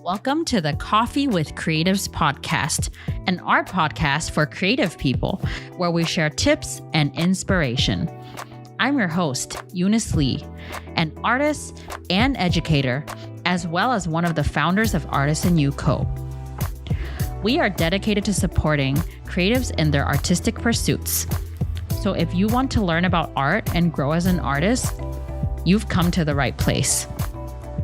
Welcome to the Coffee with Creatives podcast, an art podcast for creative people, where we share tips and inspiration. I'm your host, Eunice Lee, an artist and educator, as well as one of the founders of Artisan U Co. We are dedicated to supporting creatives in their artistic pursuits. So if you want to learn about art and grow as an artist, you've come to the right place.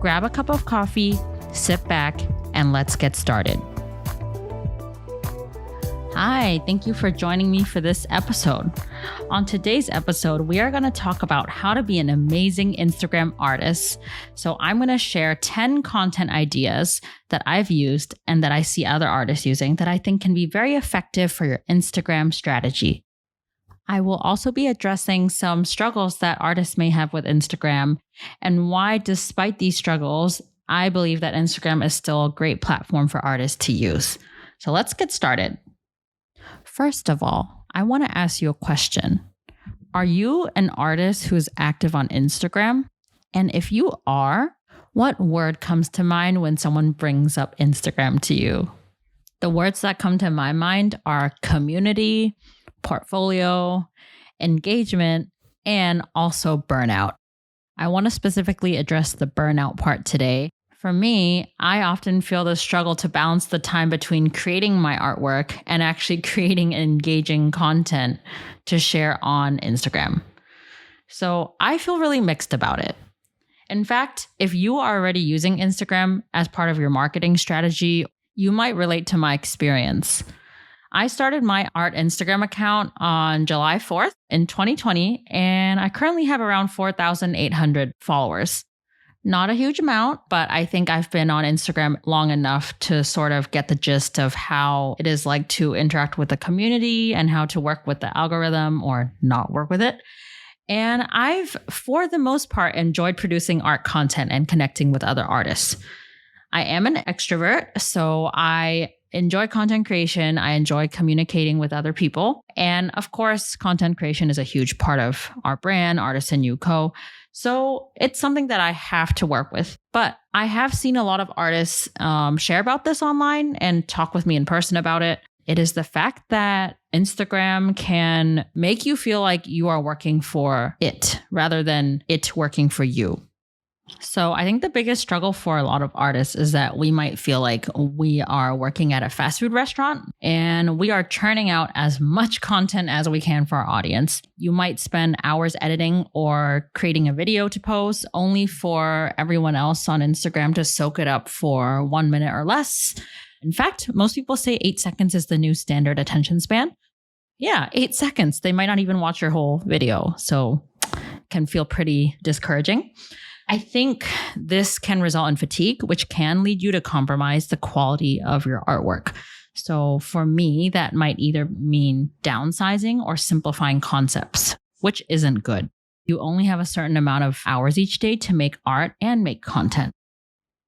Grab a cup of coffee, sit back, and let's get started. Hi, thank you for joining me for this episode. On today's episode, we are going to talk about how to be an amazing Instagram artist. So I'm going to share 10 content ideas that I've used and that I see other artists using that I think can be very effective for your Instagram strategy. I will also be addressing some struggles that artists may have with Instagram and why, despite these struggles, I believe that Instagram is still a great platform for artists to use. So let's get started. First of all, I want to ask you a question. Are you an artist who's active on Instagram? And if you are, what word comes to mind when someone brings up Instagram to you? The words that come to my mind are community, portfolio, engagement, and also burnout. I want to specifically address the burnout part today. For me, I often feel the struggle to balance the time between creating my artwork and actually creating engaging content to share on Instagram. So I feel really mixed about it. In fact, if you are already using Instagram as part of your marketing strategy, you might relate to my experience. I started my art Instagram account on July 4th in 2020, and I currently have around 4,800 followers. Not a huge amount, but I think I've been on Instagram long enough to sort of get the gist of how it is like to interact with the community and how to work with the algorithm or not work with it. And I've, for the most part, enjoyed producing art content and connecting with other artists. I am an extrovert, so I enjoy content creation. I enjoy communicating with other people. And of course, content creation is a huge part of our brand, Artisan U Co. So it's something that I have to work with. But I have seen a lot of artists share about this online and talk with me in person about it. It is the fact that Instagram can make you feel like you are working for it rather than it working for you. So I think the biggest struggle for a lot of artists is that we might feel like we are working at a fast food restaurant and we are churning out as much content as we can for our audience. You might spend hours editing or creating a video to post only for everyone else on Instagram to soak it up for 1 minute or less. In fact, most people say 8 seconds is the new standard attention span. Yeah, 8 seconds. They might not even watch your whole video. So it can feel pretty discouraging. I think this can result in fatigue, which can lead you to compromise the quality of your artwork. So for me, that might either mean downsizing or simplifying concepts, which isn't good. You only have a certain amount of hours each day to make art and make content.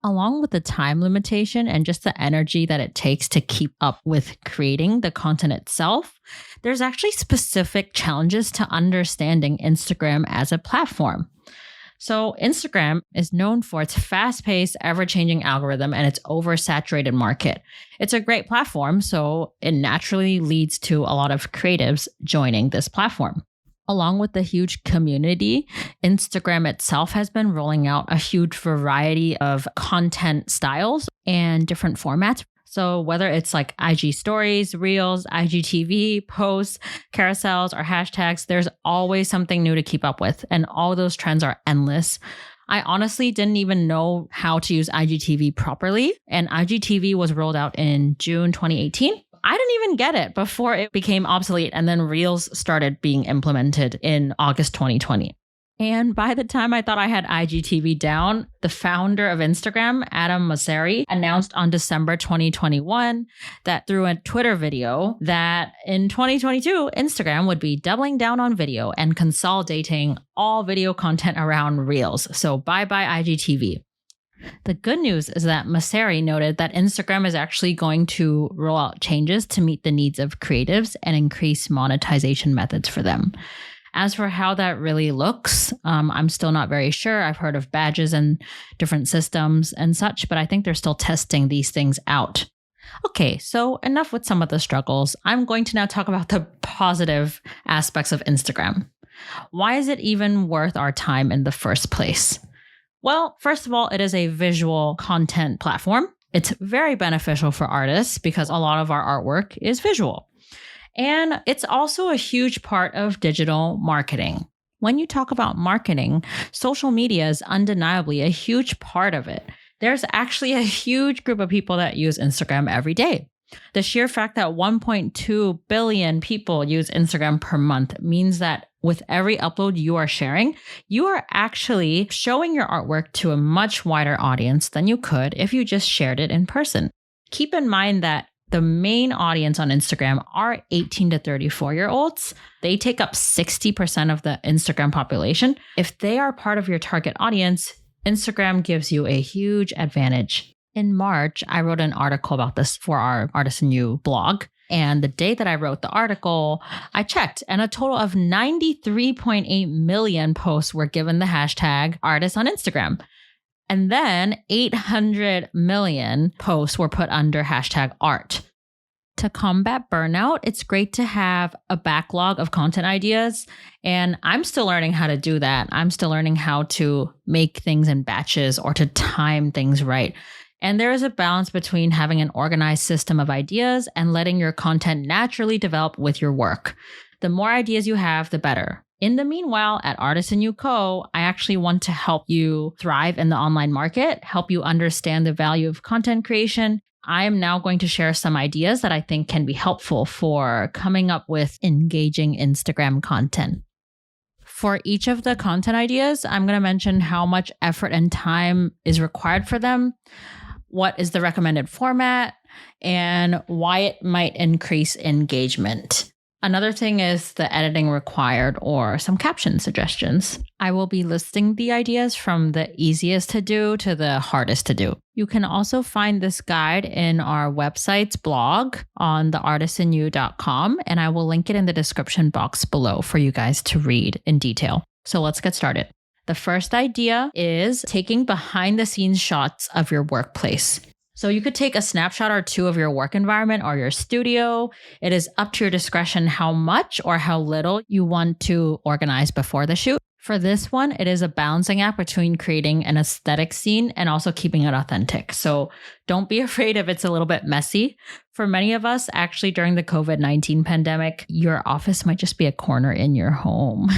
Along with the time limitation and just the energy that it takes to keep up with creating the content itself, there's actually specific challenges to understanding Instagram as a platform. So Instagram is known for its fast-paced, ever-changing algorithm and its oversaturated market. It's a great platform, so it naturally leads to a lot of creatives joining this platform. Along with the huge community, Instagram itself has been rolling out a huge variety of content styles and different formats. So whether it's like IG stories, reels, IGTV, posts, carousels, or hashtags, there's always something new to keep up with. And all those trends are endless. I honestly didn't even know how to use IGTV properly. And IGTV was rolled out in June 2018. I didn't even get it before it became obsolete. And then reels started being implemented in August 2020. And by the time I thought I had IGTV down, the founder of Instagram, Adam Mosseri, announced on December 2021 that through a Twitter video that in 2022, Instagram would be doubling down on video and consolidating all video content around Reels. So bye-bye IGTV. The good news is that Mosseri noted that Instagram is actually going to roll out changes to meet the needs of creatives and increase monetization methods for them. As for how that really looks, I'm still not very sure. I've heard of badges and different systems and such, but I think they're still testing these things out. Okay, so enough with some of the struggles. I'm going to now talk about the positive aspects of Instagram. Why is it even worth our time in the first place? Well, first of all, it is a visual content platform. It's very beneficial for artists because a lot of our artwork is visual. And it's also a huge part of digital marketing. When you talk about marketing, social media is undeniably a huge part of it. There's actually a huge group of people that use Instagram every day. The sheer fact that 1.2 billion people use Instagram per month means that with every upload you are sharing, you are actually showing your artwork to a much wider audience than you could if you just shared it in person. Keep in mind that the main audience on Instagram are 18 to 34-year-olds. They take up 60% of the Instagram population. If they are part of your target audience, Instagram gives you a huge advantage. In March, I wrote an article about this for our Artist and You blog. And the day that I wrote the article, I checked, and a total of 93.8 million posts were given the hashtag artists on Instagram. And then 800 million posts were put under hashtag art. To combat burnout, it's great to have a backlog of content ideas. And I'm still learning how to do that. I'm still learning how to make things in batches or to time things right. And there is a balance between having an organized system of ideas and letting your content naturally develop with your work. The more ideas you have, the better. In the meanwhile, at Artist and You Co., I actually want to help you thrive in the online market, help you understand the value of content creation. I am now going to share some ideas that I think can be helpful for coming up with engaging Instagram content. For each of the content ideas, I'm going to mention how much effort and time is required for them, what is the recommended format, and why it might increase engagement. Another thing is the editing required or some caption suggestions. I will be listing the ideas from the easiest to do to the hardest to do. You can also find this guide in our website's blog on theartistandyou.com, and I will link it in the description box below for you guys to read in detail. So let's get started. The first idea is taking behind the scenes shots of your workplace. So you could take a snapshot or two of your work environment or your studio. It is up to your discretion how much or how little you want to organize before the shoot. For this one, it is a balancing act between creating an aesthetic scene and also keeping it authentic. So don't be afraid if it's a little bit messy. For many of us, actually during the COVID-19 pandemic, your office might just be a corner in your home.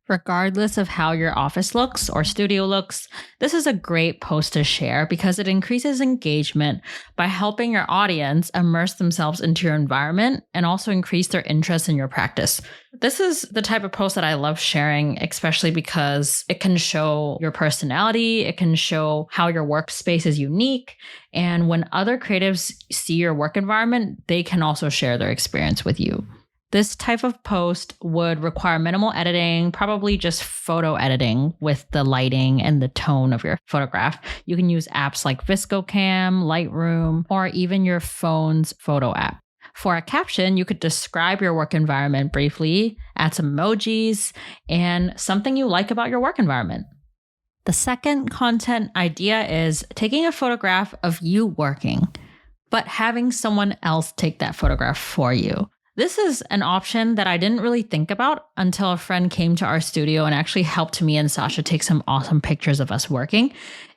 Regardless of how your office looks or studio looks, this is a great post to share because it increases engagement by helping your audience immerse themselves into your environment and also increase their interest in your practice. This is the type of post that I love sharing, especially because it can show your personality, it can show how your workspace is unique, and when other creatives see your work environment, they can also share their experience with you. This type of post would require minimal editing, probably just photo editing with the lighting and the tone of your photograph. You can use apps like ViscoCam, Lightroom, or even your phone's photo app. For a caption, you could describe your work environment briefly, add some emojis, and something you like about your work environment. The second content idea is taking a photograph of you working, but having someone else take that photograph for you. This is an option that I didn't really think about until a friend came to our studio and actually helped me and Sasha take some awesome pictures of us working.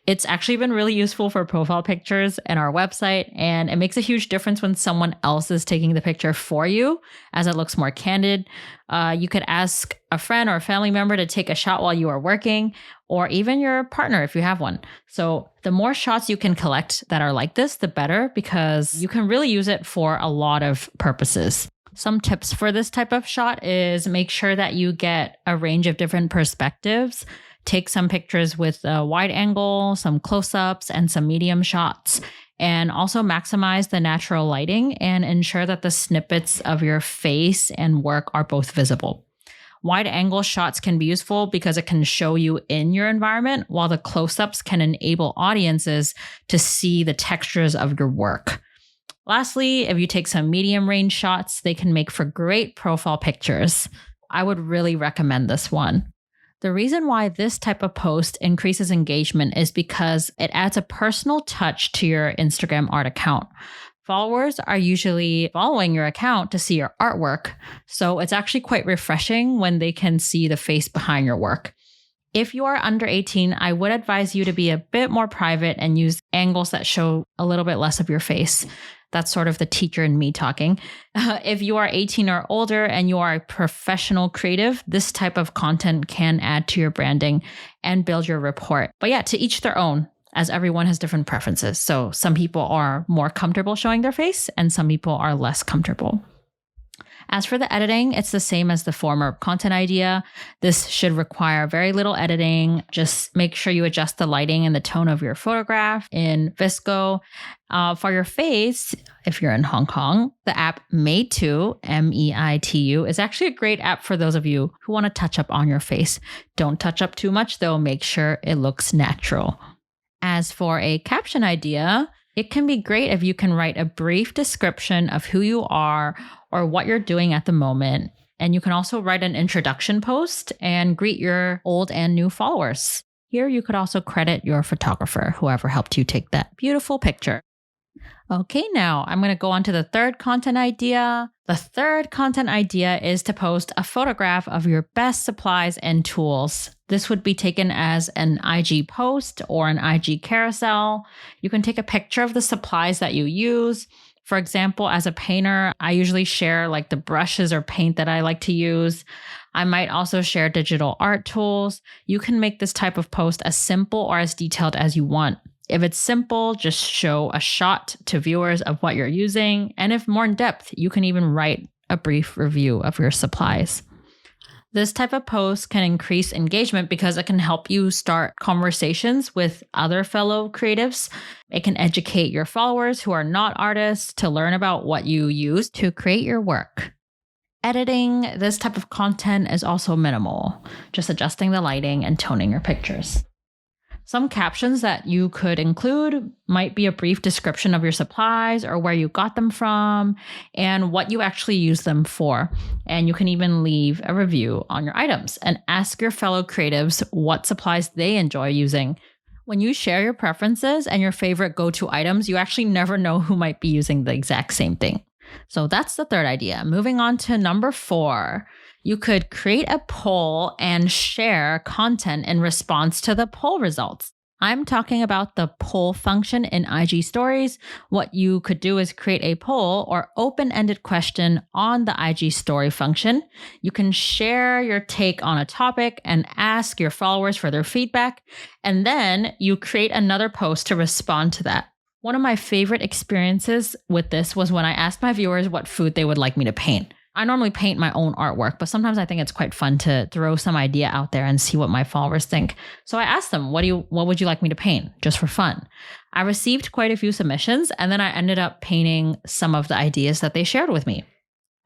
It's actually been really useful for profile pictures and our website, and it makes a huge difference when someone else is taking the picture for you as it looks more candid. You could ask a friend or a family member to take a shot while you are working, or even your partner if you have one. So the more shots you can collect that are like this, the better, because you can really use it for a lot of purposes. Some tips for this type of shot is make sure that you get a range of different perspectives. Take some pictures with a wide angle, some close-ups, and some medium shots. And also maximize the natural lighting and ensure that the snippets of your face and work are both visible. Wide angle shots can be useful because it can show you in your environment, while the close-ups can enable audiences to see the textures of your work. Lastly, if you take some medium range shots, they can make for great profile pictures. I would really recommend this one. The reason why this type of post increases engagement is because it adds a personal touch to your Instagram art account. Followers are usually following your account to see your artwork, so it's actually quite refreshing when they can see the face behind your work. If you are under 18, I would advise you to be a bit more private and use angles that show a little bit less of your face. That's sort of the teacher in me talking. If you are 18 or older and you are a professional creative, this type of content can add to your branding and build your rapport. But yeah, to each their own, as everyone has different preferences. So some people are more comfortable showing their face and some people are less comfortable. As for the editing, it's the same as the former content idea. This should require very little editing. Just make sure you adjust the lighting and the tone of your photograph in VSCO. For your face, if you're in Hong Kong, the app Meitu, M-E-I-T-U, is actually a great app for those of you who want to touch up on your face. Don't touch up too much though. Make sure it looks natural. As for a caption idea, it can be great if you can write a brief description of who you are or what you're doing at the moment. And you can also write an introduction post and greet your old and new followers. Here, you could also credit your photographer, whoever helped you take that beautiful picture. Okay, now I'm going to go on to the third content idea. The third content idea is to post a photograph of your best supplies and tools. This would be taken as an IG post or an IG carousel. You can take a picture of the supplies that you use. For example, as a painter, I usually share like the brushes or paint that I like to use. I might also share digital art tools. You can make this type of post as simple or as detailed as you want. If it's simple, just show a shot to viewers of what you're using. And if more in depth, you can even write a brief review of your supplies. This type of post can increase engagement because it can help you start conversations with other fellow creatives. It can educate your followers who are not artists to learn about what you use to create your work. Editing this type of content is also minimal, just adjusting the lighting and toning your pictures. Some captions that you could include might be a brief description of your supplies or where you got them from and what you actually use them for. And you can even leave a review on your items and ask your fellow creatives what supplies they enjoy using. When you share your preferences and your favorite go-to items, you actually never know who might be using the exact same thing. So that's the third idea. Moving on to number 4. You could create a poll and share content in response to the poll results. I'm talking about the poll function in IG Stories. What you could do is create a poll or open-ended question on the IG Story function. You can share your take on a topic and ask your followers for their feedback, and then you create another post to respond to that. One of my favorite experiences with this was when I asked my viewers what food they would like me to paint. I normally paint my own artwork, but sometimes I think it's quite fun to throw some idea out there and see what my followers think. So I asked them, what would you like me to paint? Just for fun. I received quite a few submissions, and then I ended up painting some of the ideas that they shared with me.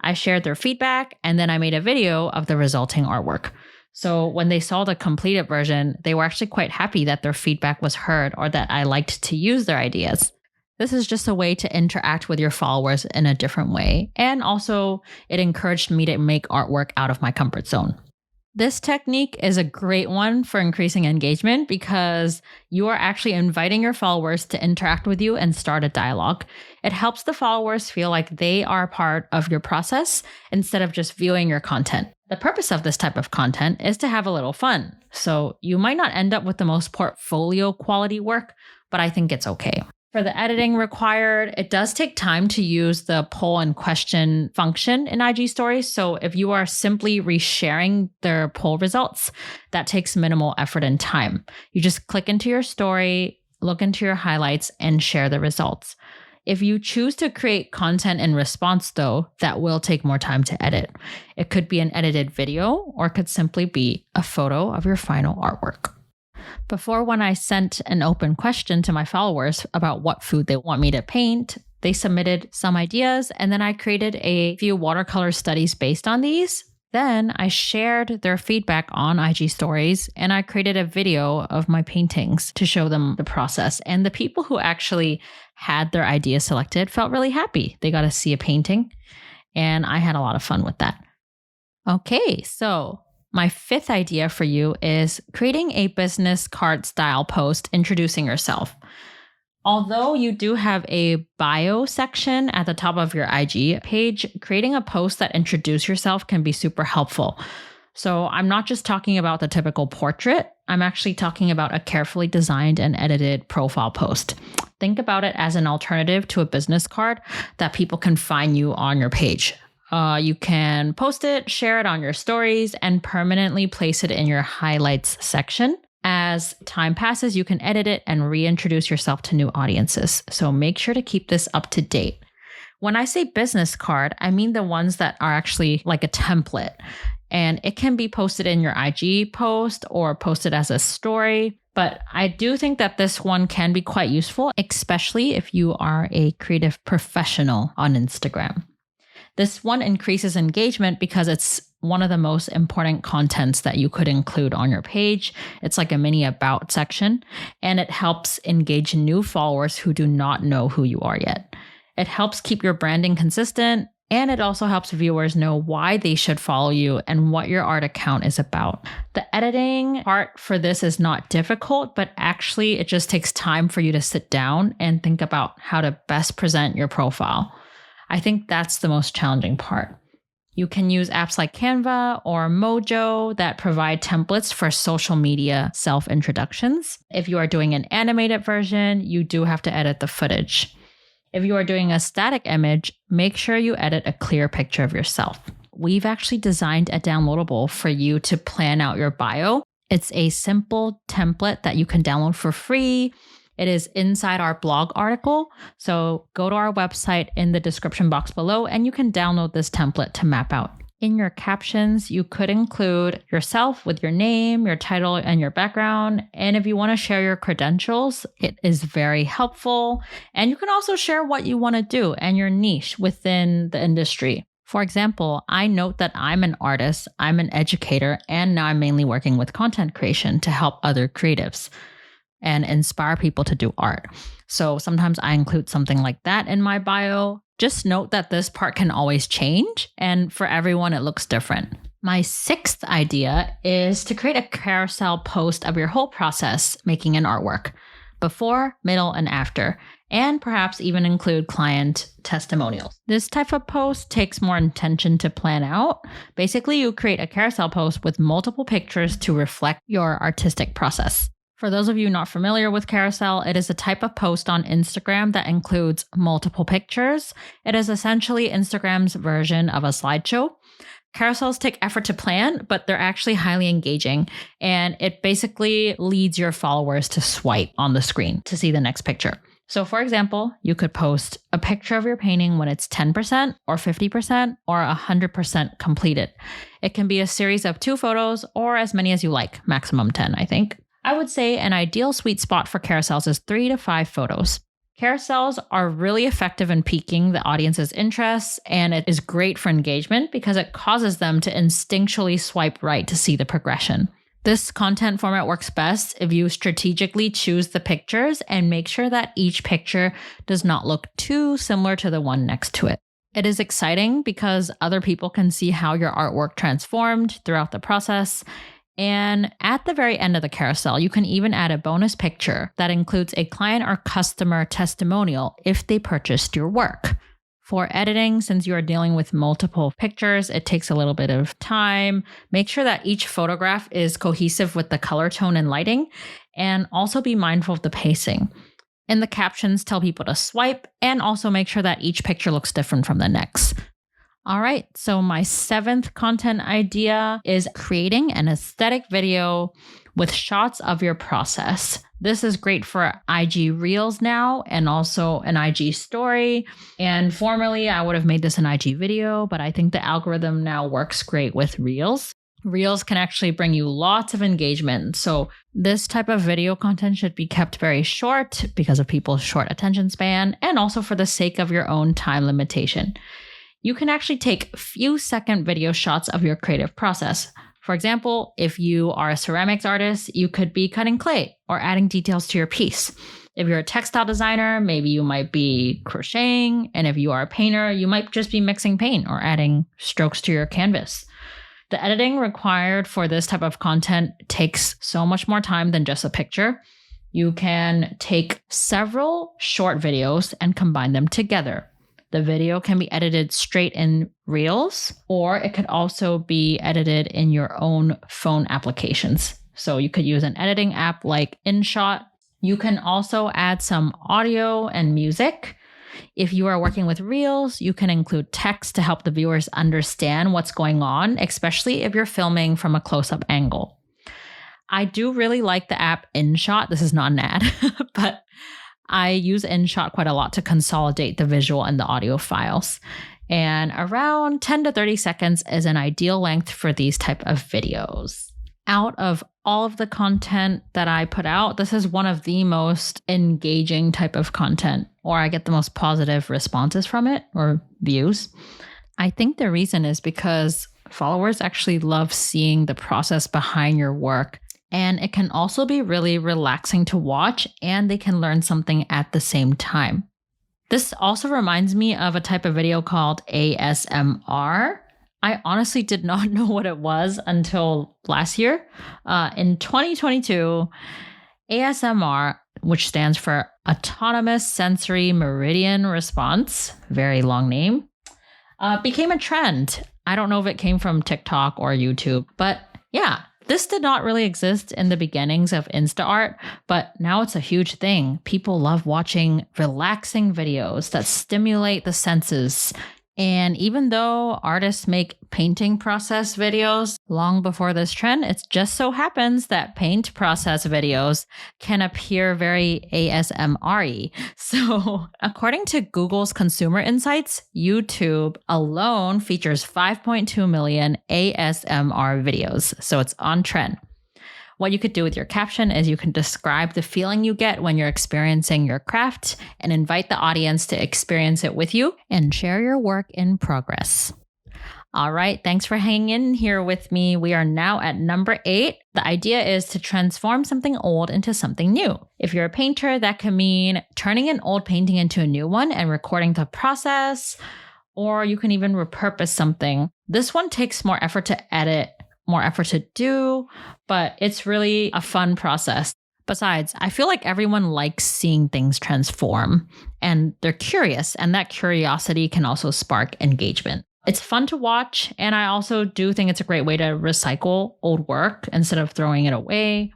I shared their feedback, and then I made a video of the resulting artwork. So when they saw the completed version, they were actually quite happy that their feedback was heard or that I liked to use their ideas. This is just a way to interact with your followers in a different way. And also, it encouraged me to make artwork out of my comfort zone. This technique is a great one for increasing engagement because you are actually inviting your followers to interact with you and start a dialogue. It helps the followers feel like they are part of your process instead of just viewing your content. The purpose of this type of content is to have a little fun. So you might not end up with the most portfolio quality work, but I think it's okay. For the editing required, it does take time to use the poll and question function in IG Stories. So if you are simply resharing their poll results, that takes minimal effort and time. You just click into your story, look into your highlights, and share the results. If you choose to create content in response, though, that will take more time to edit. It could be an edited video, or it could simply be a photo of your final artwork. Before, when I sent an open question to my followers about what food they want me to paint, they submitted some ideas, and then I created a few watercolor studies based on these. Then I shared their feedback on IG Stories, and I created a video of my paintings to show them the process. And the people who actually had their ideas selected felt really happy. They got to see a painting, and I had a lot of fun with that. Okay, so my fifth idea for you is creating a business card style post introducing yourself. Although you do have a bio section at the top of your IG page, creating a post that introduces yourself can be super helpful. So I'm not just talking about the typical portrait. I'm actually talking about a carefully designed and edited profile post. Think about it as an alternative to a business card that people can find you on your page. You can post it, share it on your stories, and permanently place it in your highlights section. As time passes, you can edit it and reintroduce yourself to new audiences. So make sure to keep this up to date. When I say business card, I mean the ones that are actually like a template. And it can be posted in your IG post or posted as a story. But I do think that this one can be quite useful, especially if you are a creative professional on Instagram. This one increases engagement because it's one of the most important contents that you could include on your page. It's like a mini about section, and it helps engage new followers who do not know who you are yet. It helps keep your branding consistent, and it also helps viewers know why they should follow you and what your art account is about. The editing part for this is not difficult, but actually it just takes time for you to sit down and think about how to best present your profile. I think that's the most challenging part. You can use apps like Canva or Mojo that provide templates for social media self-introductions. If you are doing an animated version, you do have to edit the footage. If you are doing a static image, make sure you edit a clear picture of yourself. We've actually designed a downloadable for you to plan out your bio. It's a simple template that you can download for free. It is inside our blog article. So go to our website in the description box below and you can download this template to map out. In your captions, you could include yourself with your name, your title, and your background. And if you want to share your credentials, it is very helpful. And you can also share what you want to do and your niche within the industry. For example, I note that I'm an artist, I'm an educator, and now I'm mainly working with content creation to help other creatives and inspire people to do art. So sometimes I include something like that in my bio. Just note that this part can always change, and for everyone, it looks different. My sixth idea is to create a carousel post of your whole process making an artwork, before, middle, and after, and perhaps even include client testimonials. This type of post takes more intention to plan out. Basically, you create a carousel post with multiple pictures to reflect your artistic process. For those of you not familiar with Carousell, it is a type of post on Instagram that includes multiple pictures. It is essentially Instagram's version of a slideshow. Carousels take effort to plan, but they're actually highly engaging, and it basically leads your followers to swipe on the screen to see the next picture. So for example, you could post a picture of your painting when it's 10% or 50% or 100% completed. It can be a series of 2 photos or as many as you like, maximum 10, I think. I would say an ideal sweet spot for carousels is 3 to 5 photos. Carousels are really effective in piquing the audience's interest, and it is great for engagement because it causes them to instinctually swipe right to see the progression. This content format works best if you strategically choose the pictures and make sure that each picture does not look too similar to the one next to it. It is exciting because other people can see how your artwork transformed throughout the process. And at the very end of the carousel, you can even add a bonus picture that includes a client or customer testimonial if they purchased your work. For editing, since you are dealing with multiple pictures, it takes a little bit of time. Make sure that each photograph is cohesive with the color tone and lighting, and also be mindful of the pacing. In the captions, tell people to swipe, and also make sure that each picture looks different from the next. All right, so my 7th content idea is creating an aesthetic video with shots of your process. This is great for IG Reels now and also an IG story. And formerly, I would have made this an IG video, but I think the algorithm now works great with Reels. Reels can actually bring you lots of engagement. So this type of video content should be kept very short because of people's short attention span and also for the sake of your own time limitation. You can actually take few second video shots of your creative process. For example, if you are a ceramics artist, you could be cutting clay or adding details to your piece. If you're a textile designer, maybe you might be crocheting. And if you are a painter, you might just be mixing paint or adding strokes to your canvas. The editing required for this type of content takes so much more time than just a picture. You can take several short videos and combine them together. The video can be edited straight in Reels, or it could also be edited in your own phone applications. So you could use an editing app like InShot. You can also add some audio and music. If you are working with Reels, you can include text to help the viewers understand what's going on, especially if you're filming from a close-up angle. I do really like the app InShot. This is not an ad, but I use InShot quite a lot to consolidate the visual and the audio files. And around 10 to 30 seconds is an ideal length for these type of videos. Out of all of the content that I put out, this is one of the most engaging type of content, or I get the most positive responses from it or views. I think the reason is because followers actually love seeing the process behind your work. And it can also be really relaxing to watch, and they can learn something at the same time. This also reminds me of a type of video called ASMR. I honestly did not know what it was until last year. In 2022, ASMR, which stands for Autonomous Sensory Meridian Response, very long name, became a trend. I don't know if it came from TikTok or YouTube, but yeah. This did not really exist in the beginnings of Insta art, but now it's a huge thing. People love watching relaxing videos that stimulate the senses. And even though artists make painting process videos long before this trend, it just so happens that paint process videos can appear very ASMR-y. So according to Google's Consumer Insights, YouTube alone features 5.2 million ASMR videos. So it's on trend. What you could do with your caption is you can describe the feeling you get when you're experiencing your craft and invite the audience to experience it with you and share your work in progress. All right, thanks for hanging in here with me. We are now at number 8. The idea is to transform something old into something new. If you're a painter, that can mean turning an old painting into a new one and recording the process, or you can even repurpose something. This one takes more effort to edit, more effort to do, but it's really a fun process. Besides, I feel like everyone likes seeing things transform and they're curious, and that curiosity can also spark engagement. It's fun to watch, and I also do think it's a great way to recycle old work instead of throwing it away.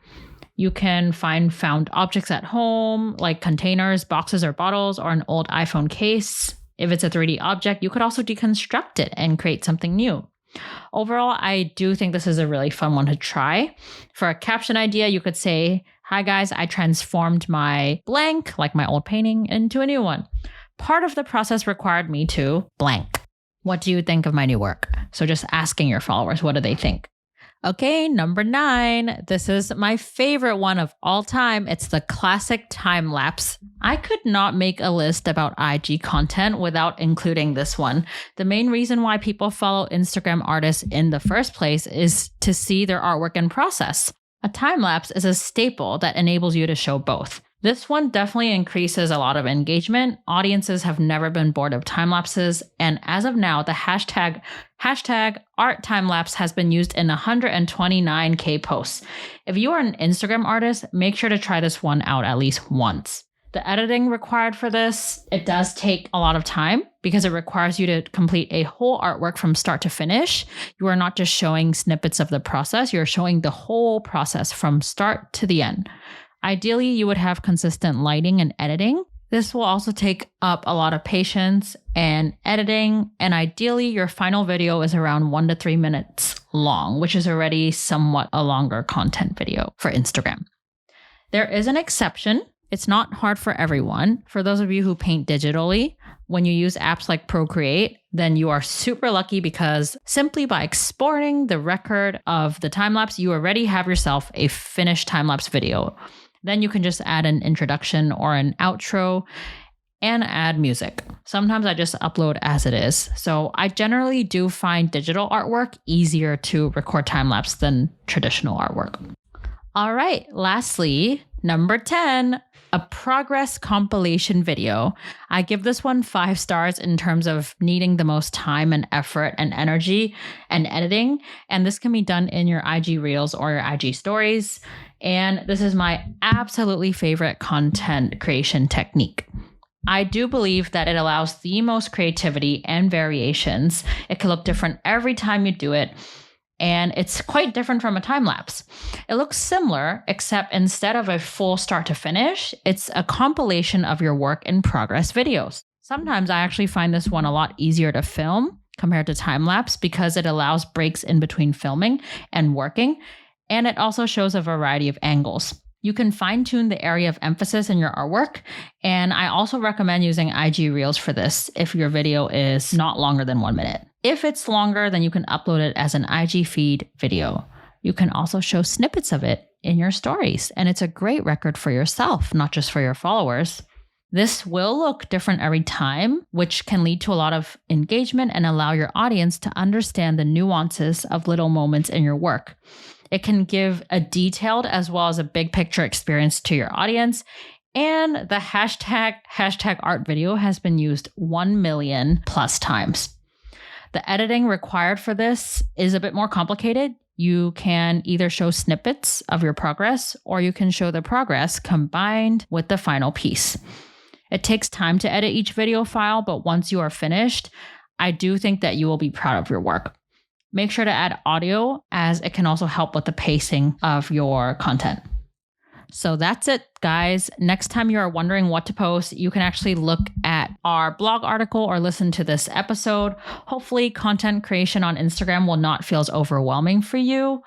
You can find found objects at home, like containers, boxes, or bottles, or an old iPhone case. If it's a 3D object, you could also deconstruct it and create something new. Overall, I do think this is a really fun one to try. For a caption idea, you could say, "Hi guys, I transformed my blank, like my old painting, into a new one. Part of the process required me to blank. What do you think of my new work?" So just asking your followers, what do they think? Okay, number 9. This is my favorite one of all time. It's the classic time lapse. I could not make a list about IG content without including this one. The main reason why people follow Instagram artists in the first place is to see their artwork in process. A time lapse is a staple that enables you to show both. This one definitely increases a lot of engagement. Audiences have never been bored of time lapses, and as of now, the hashtag art timelapse has been used in 129K posts. If you are an Instagram artist, make sure to try this one out at least once. The editing required for this, it does take a lot of time because it requires you to complete a whole artwork from start to finish. You are not just showing snippets of the process, you're showing the whole process from start to the end. Ideally, you would have consistent lighting and editing. This will also take up a lot of patience and editing, and ideally, your final video is around 1 to 3 minutes long, which is already somewhat a longer content video for Instagram. There is an exception. It's not hard for everyone. For those of you who paint digitally, when you use apps like Procreate, then you are super lucky because simply by exporting the record of the time-lapse, you already have yourself a finished time-lapse video. Then you can just add an introduction or an outro and add music. Sometimes I just upload as it is. So I generally do find digital artwork easier to record time-lapse than traditional artwork. All right, lastly, Number 10, a progress compilation video. I give this one 5 stars in terms of needing the most time and effort and energy and editing. And this can be done in your IG Reels or your IG Stories. And this is my absolutely favorite content creation technique. I do believe that it allows the most creativity and variations. It can look different every time you do it. And it's quite different from a time lapse. It looks similar, except instead of a full start to finish, it's a compilation of your work in progress videos. Sometimes I actually find this one a lot easier to film compared to time lapse because it allows breaks in between filming and working, and it also shows a variety of angles. You can fine-tune the area of emphasis in your artwork, and I also recommend using IG Reels for this if your video is not longer than 1 minute. If it's longer, then you can upload it as an IG feed video. You can also show snippets of it in your stories, and it's a great record for yourself, not just for your followers. This will look different every time, which can lead to a lot of engagement and allow your audience to understand the nuances of little moments in your work. It can give a detailed as well as a big picture experience to your audience. And the hashtag art video has been used 1 million plus times. The editing required for this is a bit more complicated. You can either show snippets of your progress or you can show the progress combined with the final piece. It takes time to edit each video file, but once you are finished, I do think that you will be proud of your work. Make sure to add audio as it can also help with the pacing of your content. So that's it, guys. Next time you are wondering what to post, you can actually look at our blog article or listen to this episode. Hopefully, content creation on Instagram will not feel as overwhelming for you.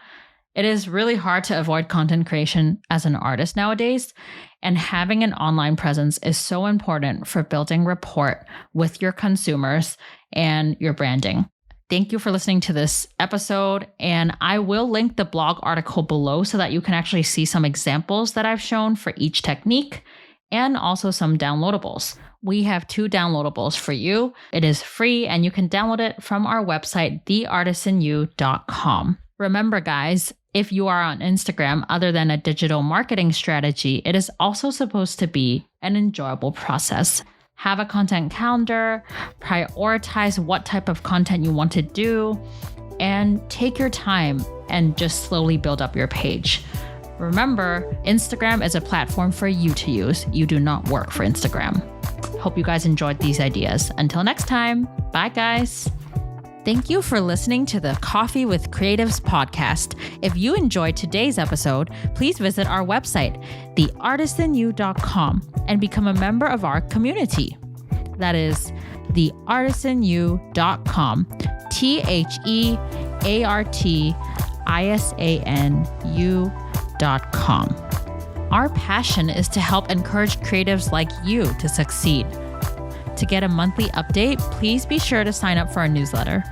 It is really hard to avoid content creation as an artist nowadays, and having an online presence is so important for building rapport with your consumers and your branding. Thank you for listening to this episode, and I will link the blog article below so that you can actually see some examples that I've shown for each technique and also some downloadables. We have 2 downloadables for you. It is free and you can download it from our website, theartisanyu.com. Remember, guys, if you are on Instagram other than a digital marketing strategy, it is also supposed to be an enjoyable process. Have a content calendar, prioritize what type of content you want to do, and take your time and just slowly build up your page. Remember, Instagram is a platform for you to use. You do not work for Instagram. Hope you guys enjoyed these ideas. Until next time, bye guys. Thank you for listening to the Coffee with Creatives podcast. If you enjoyed today's episode, please visit our website, theartisanyu.com, and become a member of our community. That is theartisanyu.com, theartisanyu.com. Our passion is to help encourage creatives like you to succeed. To get a monthly update, please be sure to sign up for our newsletter.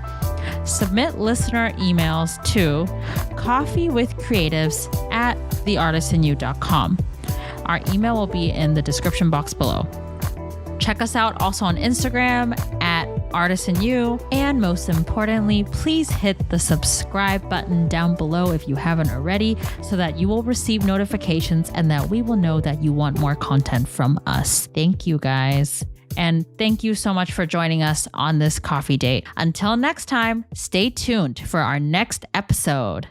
Submit listener emails to coffeewithcreatives@theartisanyu.com. Our email will be in the description box below. Check us out also on Instagram @artisanu. And most importantly, please hit the subscribe button down below if you haven't already so that you will receive notifications and that we will know that you want more content from us. Thank you, guys. And thank you so much for joining us on this coffee date. Until next time, stay tuned for our next episode.